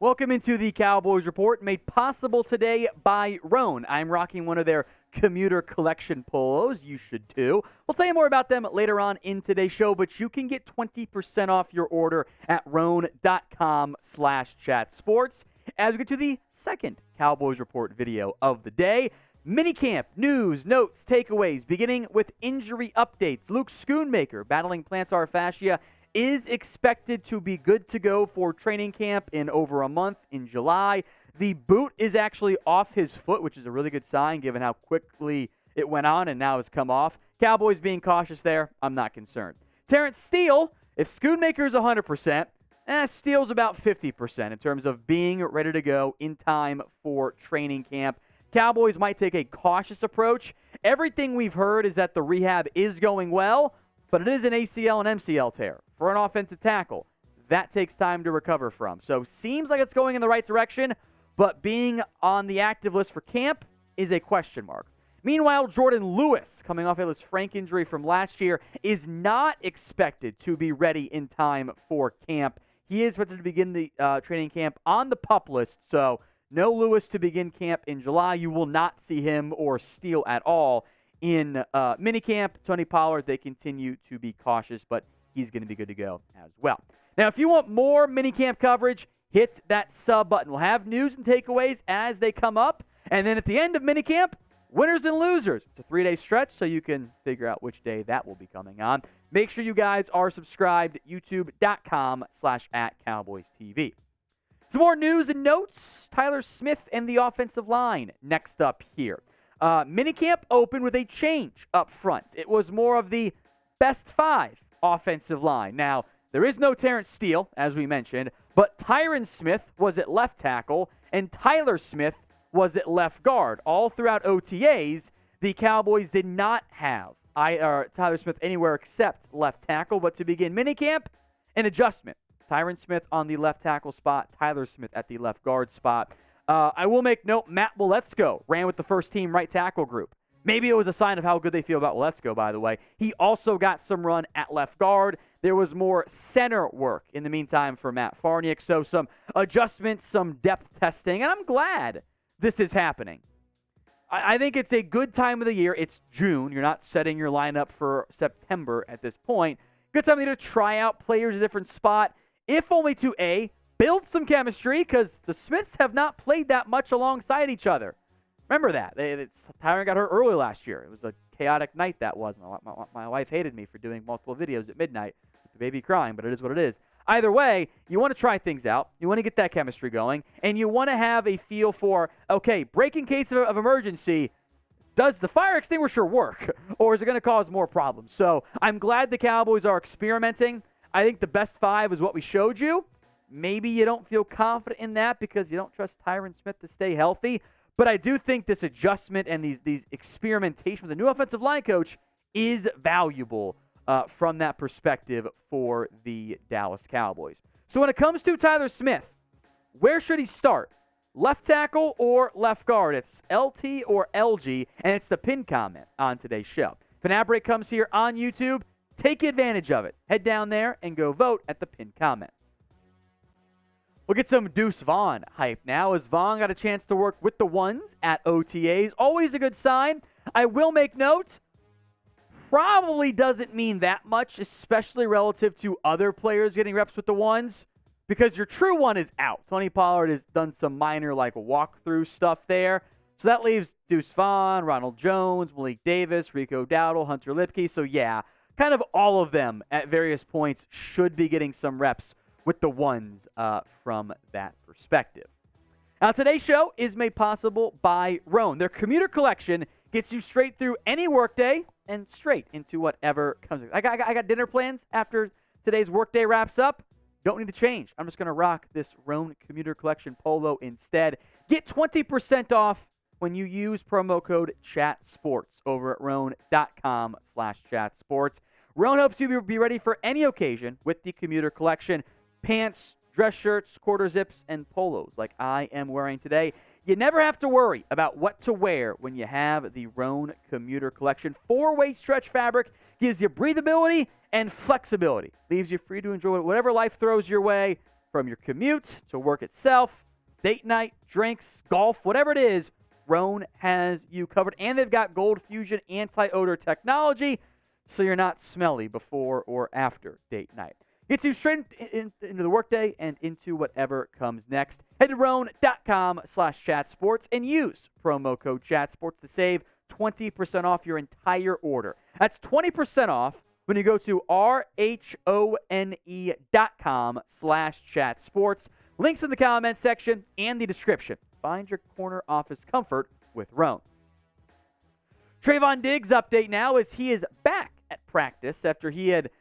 Welcome into the Cowboys Report, made possible today by Rhone. I'm rocking one of their commuter collection polos. You should too. We'll tell you more about them later on in today's show, but you can get 20% off your order at Rhone.com/chatsports. As we get to the second Cowboys Report video of the day, minicamp news, notes, takeaways, beginning with injury updates. Luke Schoonmaker, battling plantar fascia, is expected to be good to go for training camp in over a month in July. The boot is actually off his foot, which is a really good sign given how quickly it went on and now has come off. Cowboys being cautious there, I'm not concerned. Terence Steele, if Schoonmaker is 100%, Steele's about 50% in terms of being ready to go in time for training camp. Cowboys might take a cautious approach. Everything we've heard is that the rehab is going well, but it is an ACL and MCL tear for an offensive tackle. That takes time to recover from. So seems like it's going in the right direction, but being on the active list for camp is a question mark. Meanwhile, Jourdan Lewis, coming off a Lisfranc injury from last year, is not expected to be ready in time for camp. He is expected to begin the training camp on the PUP list, so no Lewis to begin camp in July. You will not see him or Steele at all in minicamp. Tony Pollard, they continue to be cautious, but he's going to be good to go as well. Now, if you want more minicamp coverage, hit that sub button. We'll have news and takeaways as they come up. And then at the end of minicamp, winners and losers. It's a 3-day stretch, so you can figure out which day that will be coming on. Make sure you guys are subscribed, youtube.com/@CowboysTV. Some more news and notes. Tyron Smith and the offensive line next up here. Minicamp opened with a change up front. It was more of the best 5 offensive line. Now, there is no Terence Steele, as we mentioned, but Tyron Smith was at left tackle, and Tyler Smith was at left guard. All throughout OTAs, the Cowboys did not have Tyler Smith anywhere except left tackle, but to begin minicamp, an adjustment. Tyron Smith on the left tackle spot, Tyler Smith at the left guard spot. I will make note, Matt Waletzko ran with the first team right tackle group. Maybe it was a sign of how good they feel about Waletzko, by the way. He also got some run at left guard. There was more center work in the meantime for Matt Farniok. So some adjustments, some depth testing, and I'm glad this is happening. I think it's a good time of the year. It's June. You're not setting your lineup for September at this point. Good time of the year to try out players a different spot, if only to build some chemistry, because the Smiths have not played that much alongside each other. Remember that. Tyron got hurt early last year. It was a chaotic night that was. My wife hated me for doing multiple videos at midnight with the baby crying, but it is what it is. Either way, you want to try things out. You want to get that chemistry going, and you want to have a feel for, okay, break in case of emergency, does the fire extinguisher work, or is it going to cause more problems? So I'm glad the Cowboys are experimenting. I think the best 5 is what we showed you. Maybe you don't feel confident in that because you don't trust Tyron Smith to stay healthy. But I do think this adjustment and these experimentation with the new offensive line coach is valuable from that perspective for the Dallas Cowboys. So when it comes to Tyler Smith, where should he start? Left tackle or left guard? It's LT or LG, and it's the pin comment on today's show. If an ad break comes here on YouTube, take advantage of it. Head down there and go vote at the pin comment. We'll get some Deuce Vaughn hype now, as Vaughn got a chance to work with the ones at OTAs. Always a good sign. I will make note, probably doesn't mean that much, especially relative to other players getting reps with the ones, because your true one is out. Tony Pollard has done some minor walkthrough stuff there. So that leaves Deuce Vaughn, Ronald Jones, Malik Davis, Rico Dowdle, Hunter Lipke. So yeah, kind of all of them at various points should be getting some reps with the ones from that perspective. Now, today's show is made possible by Rhone. Their commuter collection gets you straight through any workday and straight into whatever comes. I got dinner plans after today's workday wraps up. Don't need to change. I'm just going to rock this Rhone commuter collection polo instead. Get 20% off when you use promo code CHATSPORTS over at Rhone.com/ChatSports. Rhone helps you be ready for any occasion with the commuter collection. Pants, dress shirts, quarter zips, and polos like I am wearing today. You never have to worry about what to wear when you have the Rhone commuter collection. 4-way stretch fabric gives you breathability and flexibility. Leaves you free to enjoy whatever life throws your way. from your commute to work itself, date night, drinks, golf, whatever it is, Rhone has you covered. And they've got Gold Fusion anti-odor technology, so you're not smelly before or after date night. Gets you straight into the workday and into whatever comes next. Head to Rhone.com/chatsports and use promo code chatsports to save 20% off your entire order. That's 20% off when you go to RHONE.com/chatsports. Links in the comment section and the description. Find your corner office comfort with Rhone. Trevon Diggs update now as he is back at practice after he had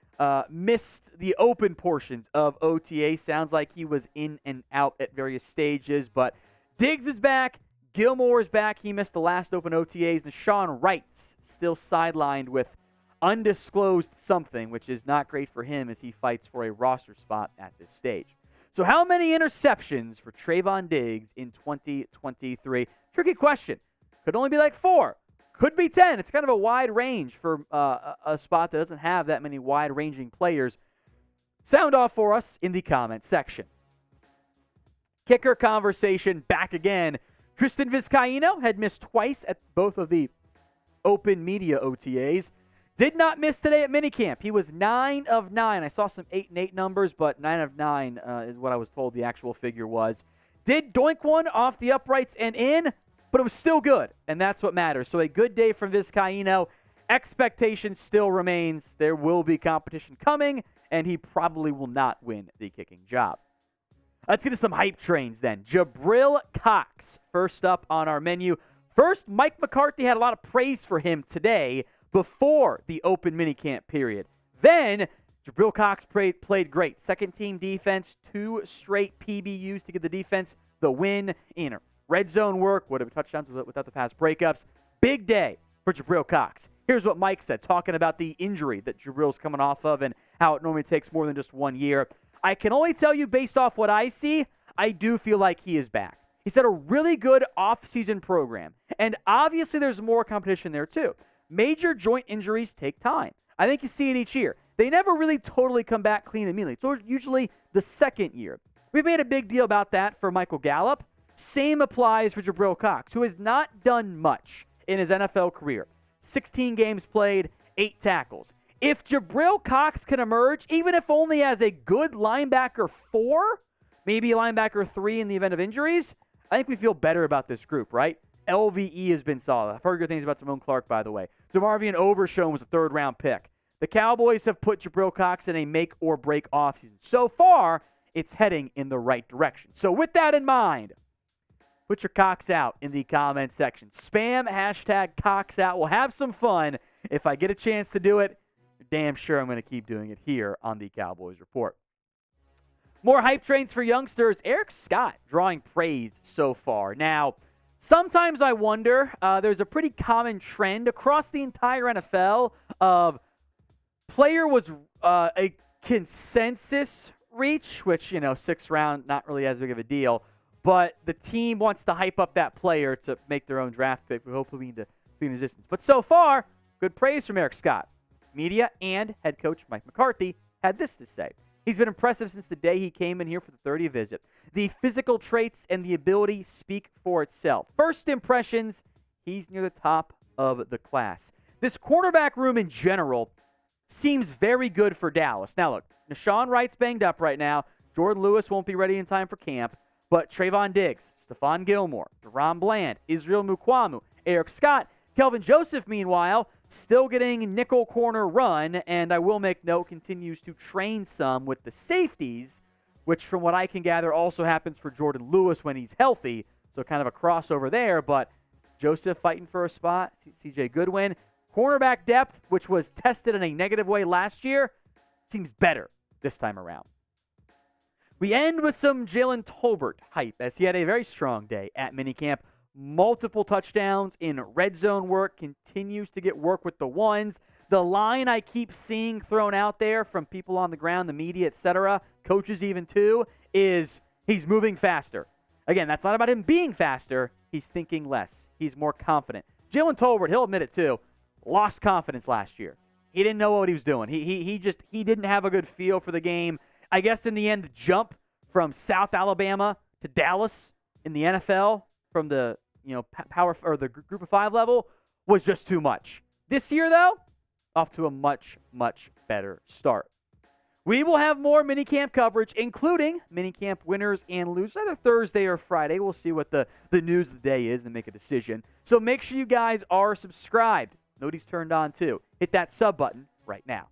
missed the open portions of OTA. Sounds like he was in and out at various stages, but Diggs is back. Gilmore is back. He missed the last open OTAs. Deshaun Wright's still sidelined with undisclosed something, which is not great for him as he fights for a roster spot at this stage. So how many interceptions for Trevon Diggs in 2023? Tricky question. Could only be like 4. Could be 10. It's kind of a wide range for a spot that doesn't have that many wide-ranging players. Sound off for us in the comment section. Kicker conversation back again. Tristan Vizcaino had missed twice at both of the open media OTAs. Did not miss today at minicamp. He was 9 of 9. I saw some 8 and 8 numbers, but 9 of 9 is what I was told the actual figure was. Did doink one off the uprights and in, but it was still good, and that's what matters. So a good day from Vizcaino. Expectation still remains. There will be competition coming, and he probably will not win the kicking job. Let's get to some hype trains then. Jabril Cox, first up on our menu. First, Mike McCarthy had a lot of praise for him today before the open minicamp period. Then, Jabril Cox played great. Second-team defense, 2 straight PBUs to give the defense the win in red zone work, would have touchdowns without the pass breakups. Big day for Jabril Cox. Here's what Mike said, talking about the injury that Jabril's coming off of and how it normally takes more than just 1 year. I can only tell you based off what I see, I do feel like he is back. He said a really good off-season program. And obviously there's more competition there too. Major joint injuries take time. I think you see it each year. They never really totally come back clean immediately. It's usually the second year. We've made a big deal about that for Michael Gallup. Same applies for Jabril Cox, who has not done much in his NFL career. 16 games played, 8 tackles. If Jabril Cox can emerge, even if only as a good linebacker 4, maybe a linebacker 3 in the event of injuries, I think we feel better about this group, right? LVE has been solid. I've heard good things about Simone Clark, by the way. DeMarvion Overshown was a 3rd-round pick. The Cowboys have put Jabril Cox in a make-or-break offseason. So far, it's heading in the right direction. So with that in mind, put your Cox out in the comment section. Spam hashtag Cox out. We'll have some fun. If I get a chance to do it, damn sure I'm going to keep doing it here on the Cowboys Report. More hype trains for youngsters. Eric Scott drawing praise so far. Now, sometimes I wonder, there's a pretty common trend across the entire NFL of player was a consensus reach, which, 6th round, not really as big of a deal. But the team wants to hype up that player to make their own draft pick. We hope we need to be in resistance. But so far, good praise from Eric Scott. Media and head coach Mike McCarthy had this to say. He's been impressive since the day he came in here for the 30th visit. The physical traits and the ability speak for itself. First impressions, he's near the top of the class. This quarterback room in general seems very good for Dallas. Now look, Deshaun Wright's banged up right now. Jourdan Lewis won't be ready in time for camp. But Trevon Diggs, Stephon Gilmore, Deron Bland, Israel Mukuamu, Eric Scott, Kelvin Joseph, meanwhile, still getting nickel corner run, and I will make note, continues to train some with the safeties, which from what I can gather also happens for Jourdan Lewis when he's healthy, so kind of a crossover there, but Joseph fighting for a spot, CJ Goodwin. Cornerback depth, which was tested in a negative way last year, seems better this time around. We end with some Jalen Tolbert hype as he had a very strong day at minicamp. Multiple touchdowns in red zone work, continues to get work with the ones. The line I keep seeing thrown out there from people on the ground, the media, etc., coaches even too, is he's moving faster. Again, that's not about him being faster. He's thinking less. He's more confident. Jalen Tolbert, he'll admit it too, lost confidence last year. He didn't know what he was doing. He didn't have a good feel for the game. I guess in the end, the jump from South Alabama to Dallas in the NFL from the power or the group of 5 level was just too much. This year, though, off to a much, much better start. We will have more minicamp coverage, including minicamp winners and losers, either Thursday or Friday. We'll see what the news of the day is and make a decision. So make sure you guys are subscribed. Nobody's turned on, too. Hit that sub button right now.